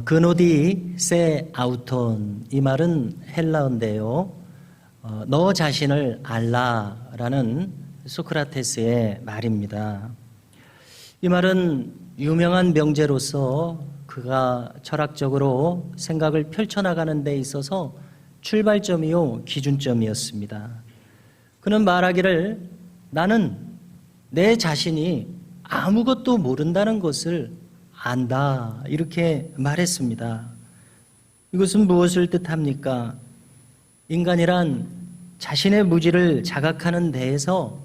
그노디 세 아우톤, 이 말은 헬라어인데요. 너 자신을 알라라는 소크라테스의 말입니다. 이 말은 유명한 명제로서 그가 철학적으로 생각을 펼쳐나가는 데 있어서 출발점이요 기준점이었습니다. 그는 말하기를 나는 내 자신이 아무것도 모른다는 것을 안다, 이렇게 말했습니다. 이것은 무엇을 뜻합니까? 인간이란 자신의 무지를 자각하는 데에서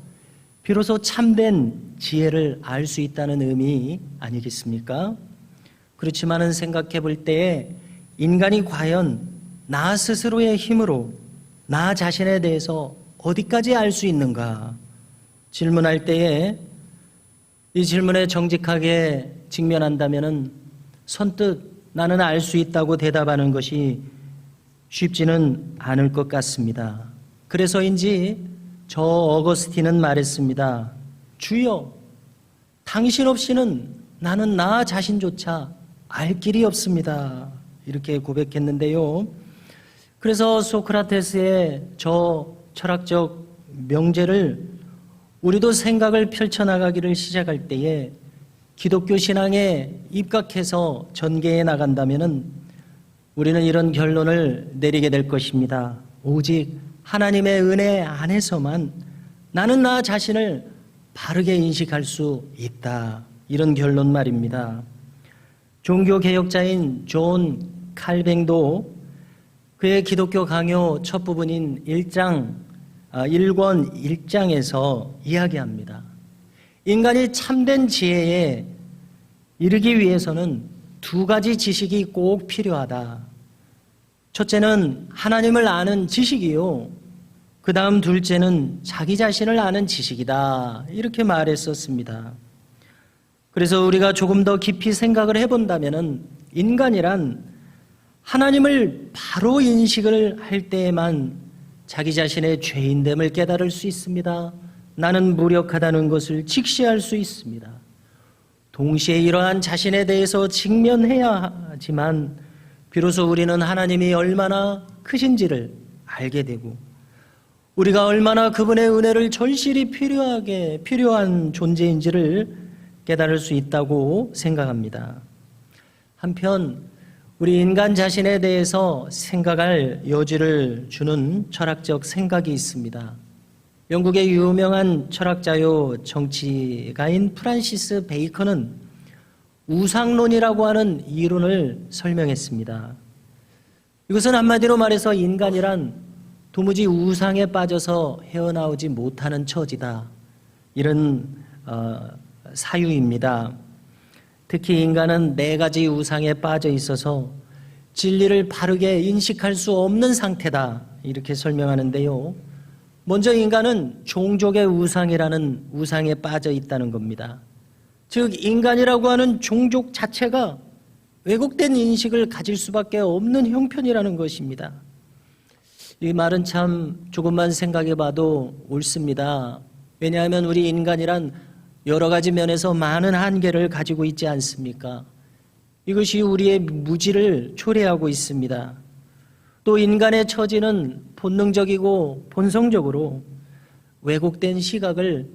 비로소 참된 지혜를 알 수 있다는 의미 아니겠습니까? 그렇지만은 생각해 볼 때에 인간이 과연 나 스스로의 힘으로 나 자신에 대해서 어디까지 알 수 있는가 질문할 때에 이 질문에 정직하게 직면한다면은 선뜻 나는 알 수 있다고 대답하는 것이 쉽지는 않을 것 같습니다. 그래서인지 저 어거스틴은 말했습니다. 주여, 당신 없이는 나는 나 자신조차 알 길이 없습니다. 이렇게 고백했는데요. 그래서 소크라테스의 저 철학적 명제를 우리도 생각을 펼쳐나가기를 시작할 때에 기독교 신앙에 입각해서 전개해 나간다면 우리는 이런 결론을 내리게 될 것입니다. 오직 하나님의 은혜 안에서만 나는 나 자신을 바르게 인식할 수 있다. 이런 결론 말입니다. 종교개혁자인 존 칼뱅도 그의 기독교 강요 첫 부분인 1권 1장에서 이야기합니다. 인간이 참된 지혜에 이르기 위해서는 두 가지 지식이 꼭 필요하다. 첫째는 하나님을 아는 지식이요, 그 다음 둘째는 자기 자신을 아는 지식이다. 이렇게 말했었습니다. 그래서 우리가 조금 더 깊이 생각을 해본다면 인간이란 하나님을 바로 인식을 할 때에만 자기 자신의 죄인됨을 깨달을 수 있습니다. 나는 무력하다는 것을 직시할 수 있습니다. 동시에 이러한 자신에 대해서 직면해야 하지만 비로소 우리는 하나님이 얼마나 크신지를 알게 되고 우리가 얼마나 그분의 은혜를 절실히 필요한 존재인지를 깨달을 수 있다고 생각합니다. 한편 우리 인간 자신에 대해서 생각할 여지를 주는 철학적 생각이 있습니다. 영국의 유명한 철학자요 정치가인 프란시스 베이컨은 우상론이라고 하는 이론을 설명했습니다. 이것은 한마디로 말해서 인간이란 도무지 우상에 빠져서 헤어나오지 못하는 처지다, 이런 사유입니다. 특히 인간은 네 가지 우상에 빠져 있어서 진리를 바르게 인식할 수 없는 상태다, 이렇게 설명하는데요. 먼저 인간은 종족의 우상이라는 우상에 빠져 있다는 겁니다. 즉 인간이라고 하는 종족 자체가 왜곡된 인식을 가질 수밖에 없는 형편이라는 것입니다. 이 말은 참 조금만 생각해 봐도 옳습니다. 왜냐하면 우리 인간이란 여러 가지 면에서 많은 한계를 가지고 있지 않습니까? 이것이 우리의 무지를 초래하고 있습니다. 또 인간의 처지는 본능적이고 본성적으로 왜곡된 시각을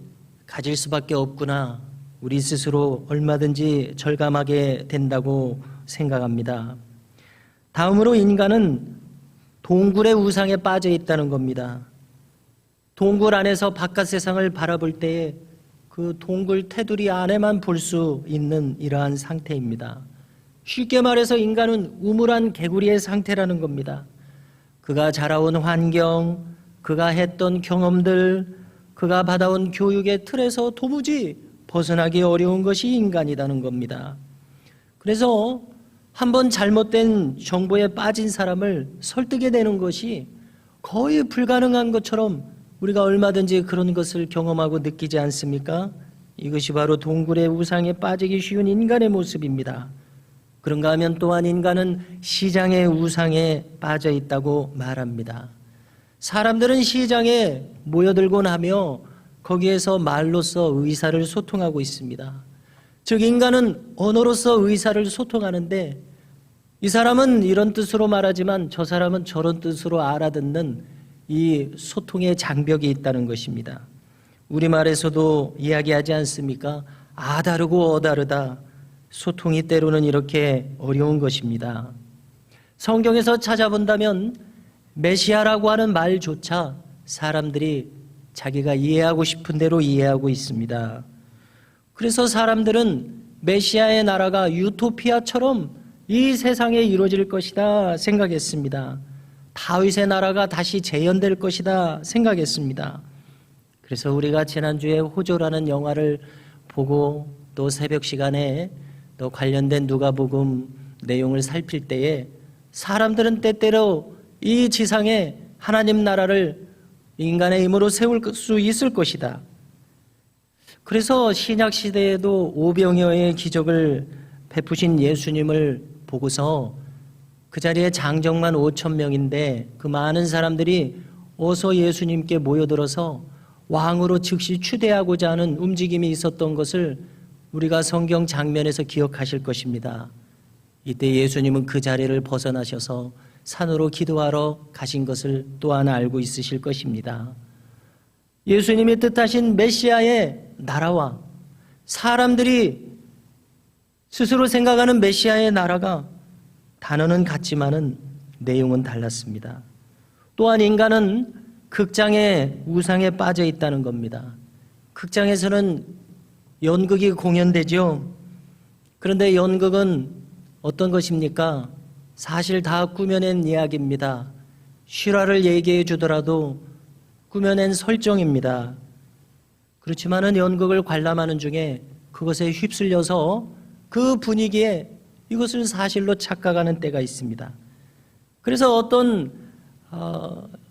가질 수밖에 없구나, 우리 스스로 얼마든지 절감하게 된다고 생각합니다. 다음으로 인간은 동굴의 우상에 빠져 있다는 겁니다. 동굴 안에서 바깥 세상을 바라볼 때에 그 동굴 테두리 안에만 볼 수 있는 이러한 상태입니다. 쉽게 말해서 인간은 우물한 개구리의 상태라는 겁니다. 그가 자라온 환경, 그가 했던 경험들, 그가 받아온 교육의 틀에서 도무지 벗어나기 어려운 것이 인간이라는 겁니다. 그래서 한번 잘못된 정보에 빠진 사람을 설득해내는 것이 거의 불가능한 것처럼 우리가 얼마든지 그런 것을 경험하고 느끼지 않습니까? 이것이 바로 동굴의 우상에 빠지기 쉬운 인간의 모습입니다. 그런가 하면 또한 인간은 시장의 우상에 빠져 있다고 말합니다. 사람들은 시장에 모여들곤 하며 거기에서 말로써 의사를 소통하고 있습니다. 즉 인간은 언어로서 의사를 소통하는데 이 사람은 이런 뜻으로 말하지만 저 사람은 저런 뜻으로 알아듣는 이 소통의 장벽이 있다는 것입니다. 우리말에서도 이야기하지 않습니까? 아 다르고 어 다르다. 소통이 때로는 이렇게 어려운 것입니다. 성경에서 찾아본다면 메시아라고 하는 말조차 사람들이 자기가 이해하고 싶은 대로 이해하고 있습니다. 그래서 사람들은 메시아의 나라가 유토피아처럼 이 세상에 이루어질 것이다 생각했습니다. 다윗의 나라가 다시 재현될 것이다 생각했습니다. 그래서 우리가 지난주에 호조라는 영화를 보고 또 새벽 시간에 또 관련된 누가복음 내용을 살필 때에 사람들은 때때로 이 지상에 하나님 나라를 인간의 힘으로 세울 수 있을 것이다. 그래서 신약 시대에도 오병이어의 기적을 베푸신 예수님을 보고서 그 자리에 장정만 5천 명인데 그 많은 사람들이 어서 예수님께 모여들어서 왕으로 즉시 추대하고자 하는 움직임이 있었던 것을 우리가 성경 장면에서 기억하실 것입니다. 이때 예수님은 그 자리를 벗어나셔서 산으로 기도하러 가신 것을 또한 알고 있으실 것입니다. 예수님이 뜻하신 메시아의 나라와 사람들이 스스로 생각하는 메시아의 나라가 단어는 같지만은 내용은 달랐습니다. 또한 인간은 극장의 우상에 빠져 있다는 겁니다. 극장에서는 연극이 공연되죠. 그런데 연극은 어떤 것입니까? 사실 다 꾸며낸 이야기입니다. 실화를 얘기해 주더라도 꾸며낸 설정입니다. 그렇지만은 연극을 관람하는 중에 그것에 휩쓸려서 그 분위기에 이것을 사실로 착각하는 때가 있습니다. 그래서 어떤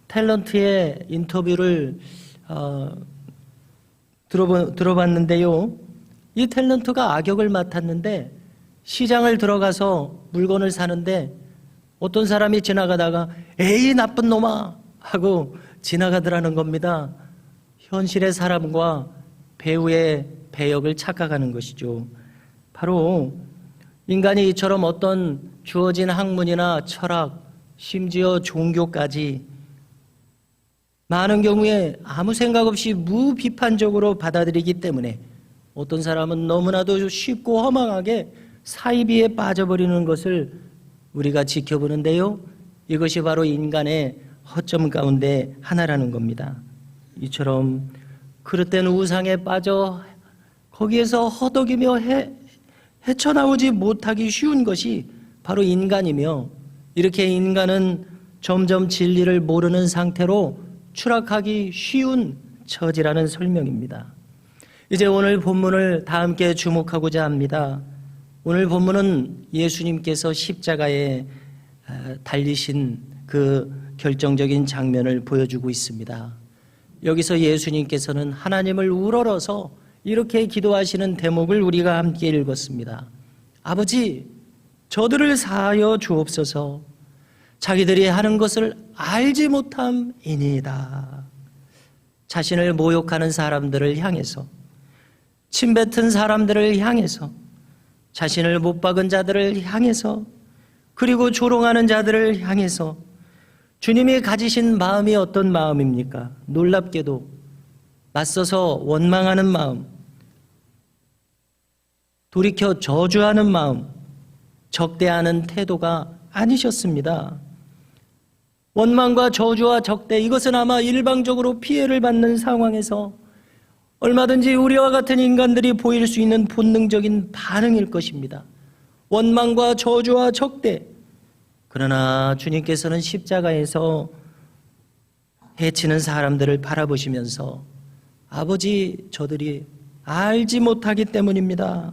탤런트의 인터뷰를 들어봤는데요. 이 탤런트가 악역을 맡았는데 시장을 들어가서 물건을 사는데 어떤 사람이 지나가다가 에이 나쁜 놈아 하고 지나가더라는 겁니다. 현실의 사람과 배우의 배역을 착각하는 것이죠. 바로 인간이 이처럼 어떤 주어진 학문이나 철학, 심지어 종교까지 많은 경우에 아무 생각 없이 무비판적으로 받아들이기 때문에 어떤 사람은 너무나도 쉽고 허망하게 사이비에 빠져버리는 것을 우리가 지켜보는데요. 이것이 바로 인간의 허점 가운데 하나라는 겁니다. 이처럼 그릇된 우상에 빠져 거기에서 허덕이며 헤쳐나오지 못하기 쉬운 것이 바로 인간이며 이렇게 인간은 점점 진리를 모르는 상태로 추락하기 쉬운 처지라는 설명입니다. 이제 오늘 본문을 다 함께 주목하고자 합니다. 오늘 본문은 예수님께서 십자가에 달리신 그 결정적인 장면을 보여주고 있습니다. 여기서 예수님께서는 하나님을 우러러서 이렇게 기도하시는 대목을 우리가 함께 읽었습니다. 아버지, 저들을 사하여 주옵소서. 자기들이 하는 것을 알지 못함이니이다. 자신을 모욕하는 사람들을 향해서, 침뱉은 사람들을 향해서, 자신을 못 박은 자들을 향해서, 그리고 조롱하는 자들을 향해서 주님이 가지신 마음이 어떤 마음입니까? 놀랍게도 맞서서 원망하는 마음, 돌이켜 저주하는 마음, 적대하는 태도가 아니셨습니다. 원망과 저주와 적대, 이것은 아마 일방적으로 피해를 받는 상황에서 얼마든지 우리와 같은 인간들이 보일 수 있는 본능적인 반응일 것입니다. 원망과 저주와 적대. 그러나 주님께서는 십자가에서 해치는 사람들을 바라보시면서 아버지, 저들이 알지 못하기 때문입니다.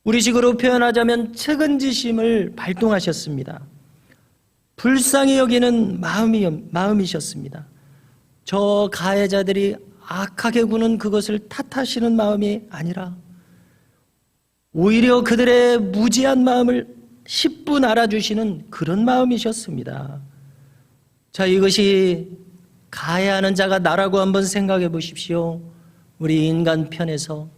우리식으로 표현하자면 측은지심을 발동하셨습니다. 불쌍히 여기는 마음이셨습니다. 저 가해자들이 악하게 구는 그것을 탓하시는 마음이 아니라 오히려 그들의 무지한 마음을 10분 알아주시는 그런 마음이셨습니다. 자, 이것이 가해하는 자가 나라고 한번 생각해 보십시오. 우리 인간 편에서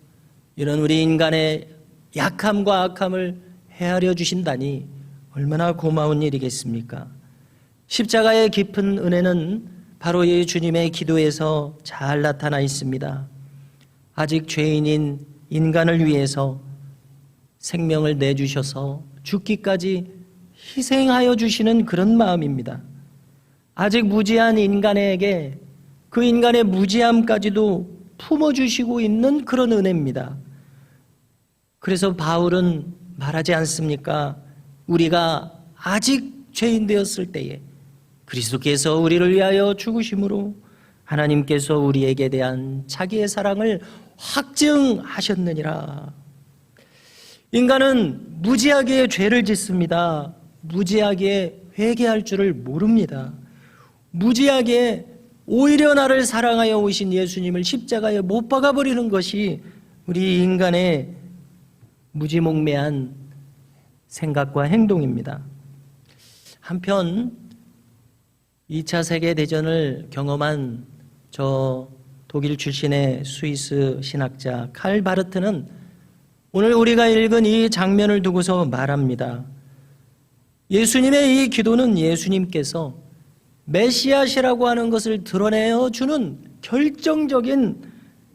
이런 우리 인간의 약함과 악함을 헤아려 주신다니 얼마나 고마운 일이겠습니까? 십자가의 깊은 은혜는 바로 이 주님의 기도에서 잘 나타나 있습니다. 아직 죄인인 인간을 위해서 생명을 내주셔서 죽기까지 희생하여 주시는 그런 마음입니다. 아직 무지한 인간에게 그 인간의 무지함까지도 품어주시고 있는 그런 은혜입니다. 그래서 바울은 말하지 않습니까? 우리가 아직 죄인 되었을 때에 그리스도께서 우리를 위하여 죽으심으로 하나님께서 우리에게 대한 자기의 사랑을 확증하셨느니라. 인간은 무지하게 죄를 짓습니다. 무지하게 회개할 줄을 모릅니다. 무지하게 오히려 나를 사랑하여 오신 예수님을 십자가에 못 박아버리는 것이 우리 인간의 무지몽매한 생각과 행동입니다. 한편 2차 세계대전을 경험한 저 독일 출신의 스위스 신학자 칼 바르트는 오늘 우리가 읽은 이 장면을 두고서 말합니다. 예수님의 이 기도는 예수님께서 메시아시라고 하는 것을 드러내어 주는 결정적인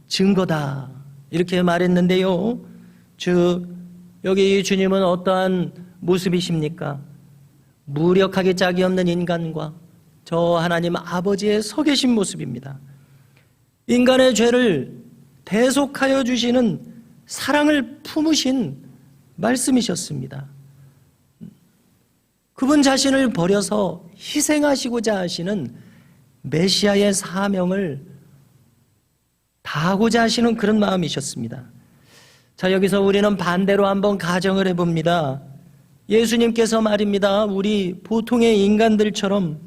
증거다, 이렇게 말했는데요. 즉 여기 주님은 어떠한 모습이십니까? 무력하게 짝이 없는 인간과 저 하나님 아버지의 서 계신 모습입니다. 인간의 죄를 대속하여 주시는 사랑을 품으신 말씀이셨습니다. 그분 자신을 버려서 희생하시고자 하시는 메시아의 사명을 다하고자 하시는 그런 마음이셨습니다. 자, 여기서 우리는 반대로 한번 가정을 해봅니다. 예수님께서 말입니다. 우리 보통의 인간들처럼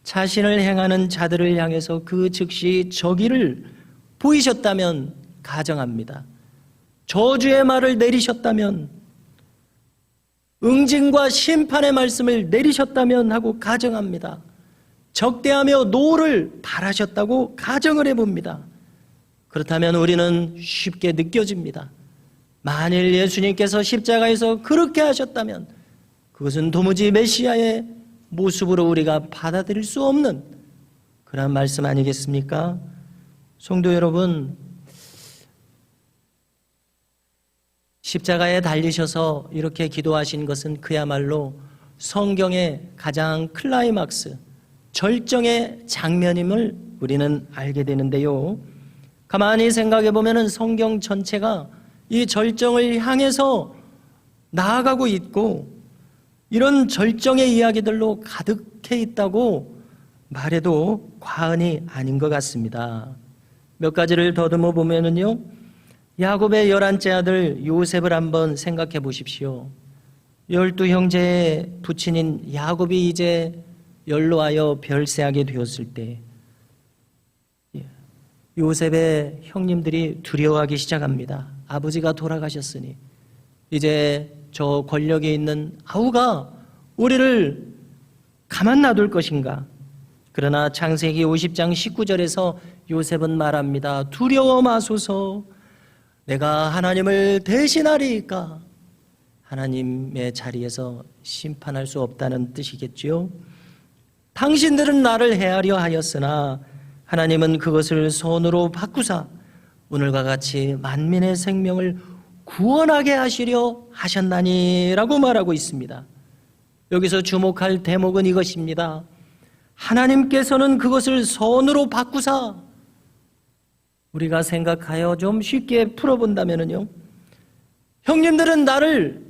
자신을 행하는 자들을 향해서 그 즉시 저기를 보이셨다면 가정합니다. 저주의 말을 내리셨다면, 응징과 심판의 말씀을 내리셨다면 하고 가정합니다. 적대하며 노를 바라셨다고 가정을 해봅니다. 그렇다면 우리는 쉽게 느껴집니다. 만일 예수님께서 십자가에서 그렇게 하셨다면 그것은 도무지 메시아의 모습으로 우리가 받아들일 수 없는 그런 말씀 아니겠습니까? 성도 여러분, 십자가에 달리셔서 이렇게 기도하신 것은 그야말로 성경의 가장 클라이막스, 절정의 장면임을 우리는 알게 되는데요. 가만히 생각해 보면 성경 전체가 이 절정을 향해서 나아가고 있고 이런 절정의 이야기들로 가득해 있다고 말해도 과언이 아닌 것 같습니다. 몇 가지를 더듬어 보면은요, 야곱의 11째 아들 요셉을 한번 생각해 보십시오. 12형제의 부친인 야곱이 이제 연로하여 별세하게 되었을 때 요셉의 형님들이 두려워하기 시작합니다. 아버지가 돌아가셨으니 이제 저 권력에 있는 아우가 우리를 가만 놔둘 것인가? 그러나 창세기 50장 19절에서 요셉은 말합니다. 두려워 마소서, 내가 하나님을 대신하리이까. 하나님의 자리에서 심판할 수 없다는 뜻이겠지요. 당신들은 나를 헤아려 하였으나 하나님은 그것을 손으로 바꾸사 오늘과 같이 만민의 생명을 구원하게 하시려 하셨나니 라고 말하고 있습니다. 여기서 주목할 대목은 이것입니다. 하나님께서는 그것을 손으로 바꾸사, 우리가 생각하여 좀 쉽게 풀어본다면요, 형님들은 나를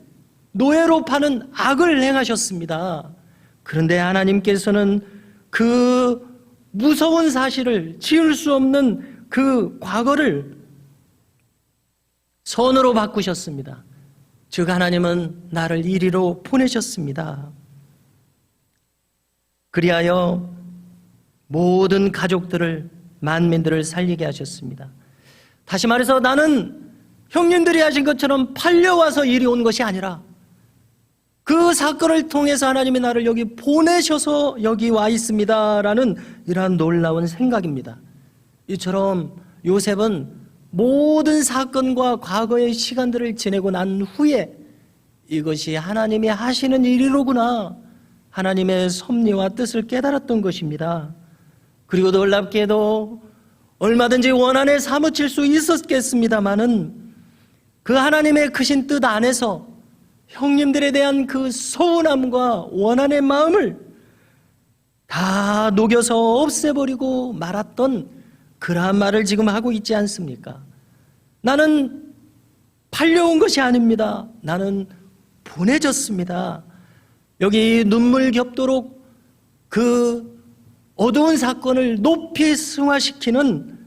노예로 파는 악을 행하셨습니다. 그런데 하나님께서는 그 무서운 사실을, 지울 수 없는 그 과거를 선으로 바꾸셨습니다. 즉 하나님은 나를 이리로 보내셨습니다. 그리하여 모든 가족들을, 만민들을 살리게 하셨습니다. 다시 말해서 나는 형님들이 하신 것처럼 팔려와서 이리 온 것이 아니라 그 사건을 통해서 하나님이 나를 여기 보내셔서 여기 와 있습니다라는 이러한 놀라운 생각입니다. 이처럼 요셉은 모든 사건과 과거의 시간들을 지내고 난 후에 이것이 하나님이 하시는 일이로구나. 하나님의 섭리와 뜻을 깨달았던 것입니다. 그리고 놀랍게도 얼마든지 원한에 사무칠 수 있었겠습니다마는 그 하나님의 크신 뜻 안에서 형님들에 대한 그 서운함과 원한의 마음을 다 녹여서 없애버리고 말았던 그러한 말을 지금 하고 있지 않습니까? 나는 팔려온 것이 아닙니다. 나는 보내졌습니다. 여기 눈물 겹도록 그 어두운 사건을 높이 승화시키는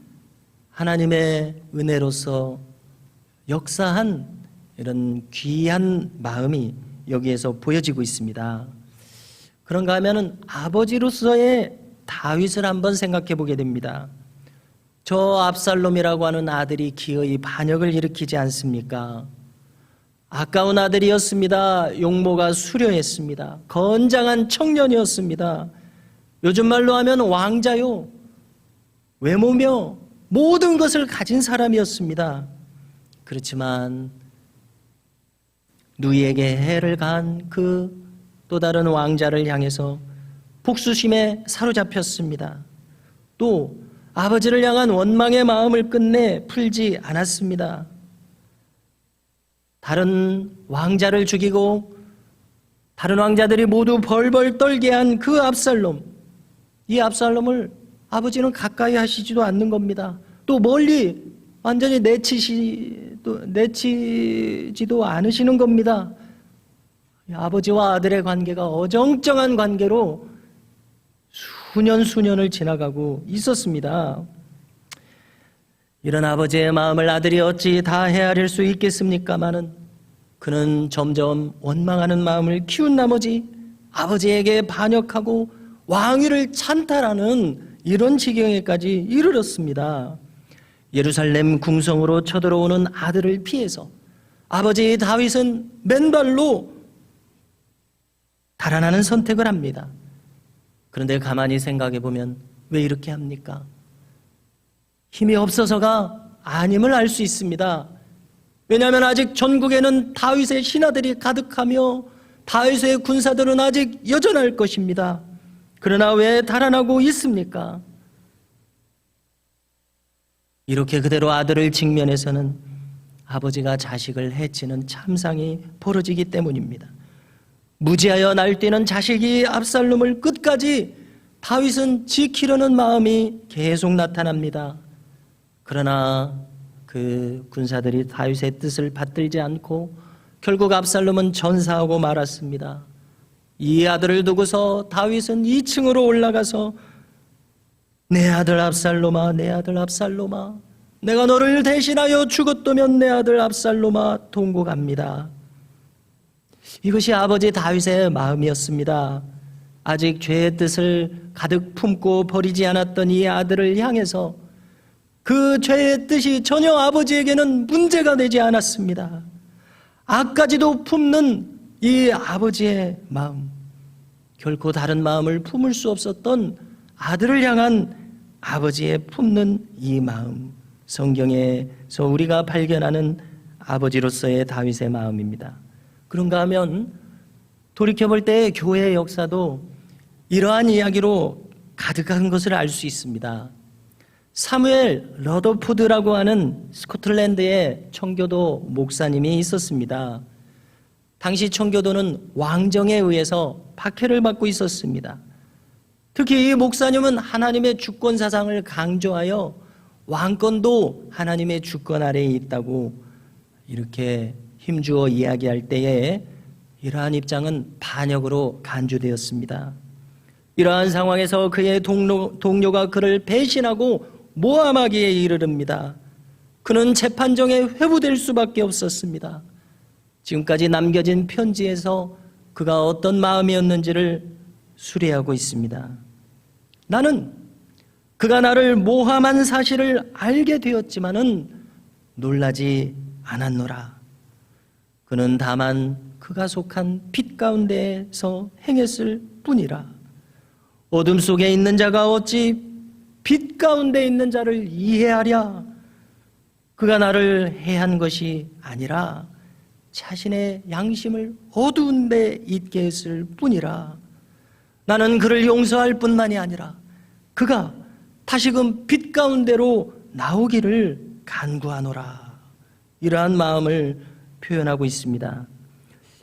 하나님의 은혜로서 역사한 이런 귀한 마음이 여기에서 보여지고 있습니다. 그런가 하면 아버지로서의 다윗을 한번 생각해 보게 됩니다. 저 압살롬이라고 하는 아들이 기어이 반역을 일으키지 않습니까? 아까운 아들이었습니다. 용모가 수려했습니다. 건장한 청년이었습니다. 요즘 말로 하면 왕자요. 외모며 모든 것을 가진 사람이었습니다. 그렇지만 누이에게 해를 가한 그 또 다른 왕자를 향해서 복수심에 사로잡혔습니다. 또 아버지를 향한 원망의 마음을 끝내 풀지 않았습니다. 다른 왕자를 죽이고 다른 왕자들이 모두 벌벌 떨게 한 그 압살롬, 이 압살롬을 아버지는 가까이 하시지도 않는 겁니다. 또 멀리 완전히 내치지도 않으시는 겁니다. 아버지와 아들의 관계가 어정쩡한 관계로 수년을 지나가고 있었습니다. 이런 아버지의 마음을 아들이 어찌 다 헤아릴 수 있겠습니까마는 그는 점점 원망하는 마음을 키운 나머지 아버지에게 반역하고 왕위를 찬탈하는 이런 지경에까지 이르렀습니다. 예루살렘 궁성으로 쳐들어오는 아들을 피해서 아버지 다윗은 맨발로 달아나는 선택을 합니다. 그런데 가만히 생각해 보면 왜 이렇게 합니까? 힘이 없어서가 아님을 알 수 있습니다. 왜냐하면 아직 전국에는 다윗의 신하들이 가득하며 다윗의 군사들은 아직 여전할 것입니다. 그러나 왜 달아나고 있습니까? 이렇게 그대로 아들을 직면해서는 아버지가 자식을 해치는 참상이 벌어지기 때문입니다. 무지하여 날뛰는 자식이 압살롬을 끝까지 다윗은 지키려는 마음이 계속 나타납니다. 그러나 그 군사들이 다윗의 뜻을 받들지 않고 결국 압살롬은 전사하고 말았습니다. 이 아들을 두고서 다윗은 2층으로 올라가서 내 아들 압살롬아, 내 아들 압살롬아, 내가 너를 대신하여 죽었다면 내 아들 압살롬아 통곡합니다. 이것이 아버지 다윗의 마음이었습니다. 아직 죄의 뜻을 가득 품고 버리지 않았던 이 아들을 향해서 그 죄의 뜻이 전혀 아버지에게는 문제가 되지 않았습니다. 악까지도 품는 이 아버지의 마음, 결코 다른 마음을 품을 수 없었던 아들을 향한 아버지의 품는 이 마음, 성경에서 우리가 발견하는 아버지로서의 다윗의 마음입니다. 그런가 하면 돌이켜볼 때 교회의 역사도 이러한 이야기로 가득한 것을 알 수 있습니다. 사무엘 러더푸드라고 하는 스코틀랜드의 청교도 목사님이 있었습니다. 당시 청교도는 왕정에 의해서 박해를 받고 있었습니다. 특히 이 목사님은 하나님의 주권 사상을 강조하여 왕권도 하나님의 주권 아래에 있다고 이렇게 힘주어 이야기할 때에 이러한 입장은 반역으로 간주되었습니다. 이러한 상황에서 그의 동료가 그를 배신하고 모함하기에 이르릅니다. 그는 재판정에 회부될 수밖에 없었습니다. 지금까지 남겨진 편지에서 그가 어떤 마음이었는지를 수리하고 있습니다. 나는 그가 나를 모함한 사실을 알게 되었지만은 놀라지 않았노라. 그는 다만 그가 속한 빛 가운데에서 행했을 뿐이라. 어둠 속에 있는 자가 어찌 빛 가운데 있는 자를 이해하랴. 그가 나를 해한 것이 아니라 자신의 양심을 어두운 데 있게 했을 뿐이라. 나는 그를 용서할 뿐만이 아니라 그가 다시금 빛 가운데로 나오기를 간구하노라. 이러한 마음을 표현하고 있습니다.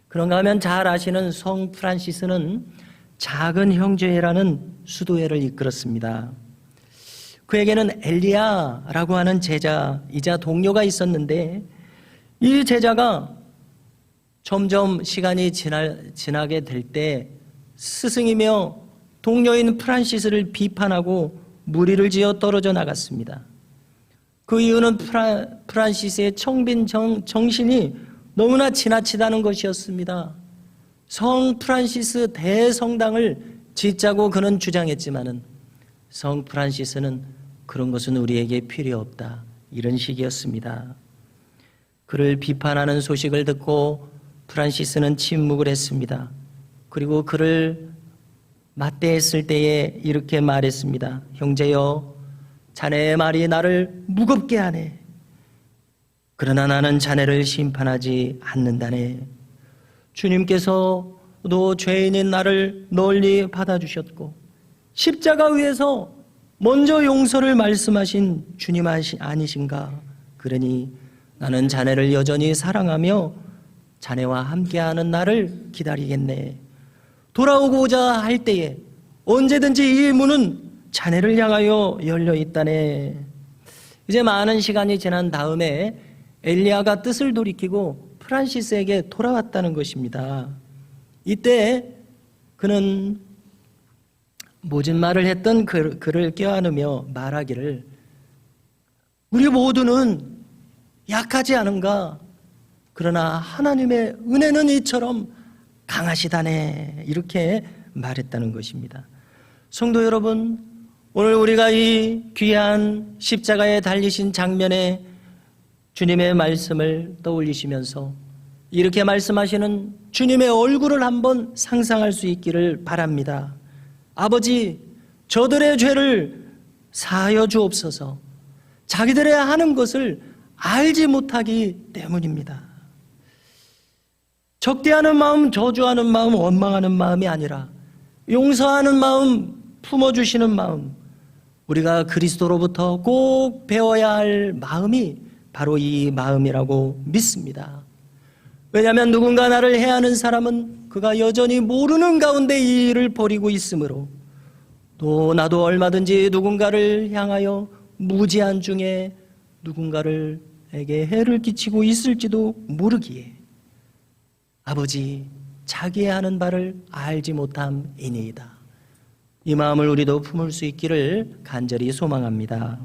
그런가 하면 잘 아시는 성 프란시스는 작은 형제회라는 수도회를 이끌었습니다. 그에게는 엘리야라고 하는 제자이자 동료가 있었는데, 이 제자가 점점 시간이 지나게 될 때 스승이며 동료인 프란시스를 비판하고 무리를 지어 떨어져 나갔습니다. 그 이유는 프란시스의 청빈 정신이 너무나 지나치다는 것이었습니다. 성 프란시스 대성당을 짓자고 그는 주장했지만은 성 프란시스는 그런 것은 우리에게 필요 없다, 이런 식이었습니다. 그를 비판하는 소식을 듣고 프란시스는 침묵을 했습니다. 그리고 그를 맞대했을 때에 이렇게 말했습니다. 형제여, 자네의 말이 나를 무겁게 하네. 그러나 나는 자네를 심판하지 않는다네. 주님께서도 죄인인 나를 널리 받아주셨고 십자가 위에서 먼저 용서를 말씀하신 주님 아니신가? 그러니 나는 자네를 여전히 사랑하며 자네와 함께하는 날을 기다리겠네. 돌아오고자 할 때에 언제든지 이 문은 자네를 향하여 열려 있다네. 이제 많은 시간이 지난 다음에 엘리야가 뜻을 돌이키고 프란시스에게 돌아왔다는 것입니다. 이때 그는 모진 말을 했던 그를 껴안으며 말하기를, 우리 모두는 약하지 않은가? 그러나 하나님의 은혜는 이처럼 강하시다네. 이렇게 말했다는 것입니다. 성도 여러분, 오늘 우리가 이 귀한 십자가에 달리신 장면에 주님의 말씀을 떠올리시면서 이렇게 말씀하시는 주님의 얼굴을 한번 상상할 수 있기를 바랍니다. 아버지, 저들의 죄를 사하여 주옵소서. 자기들의 하는 것을 알지 못하기 때문입니다. 적대하는 마음, 저주하는 마음, 원망하는 마음이 아니라 용서하는 마음, 품어주시는 마음, 우리가 그리스도로부터 꼭 배워야 할 마음이 바로 이 마음이라고 믿습니다. 왜냐하면 누군가 나를 해하는 사람은 그가 여전히 모르는 가운데 이 일을 벌이고 있으므로, 또 나도 얼마든지 누군가를 향하여 무지한 중에 누군가에게 해를 끼치고 있을지도 모르기에 아버지, 자기의 하는 바를 알지 못함이니이다. 이 마음을 우리도 품을 수 있기를 간절히 소망합니다.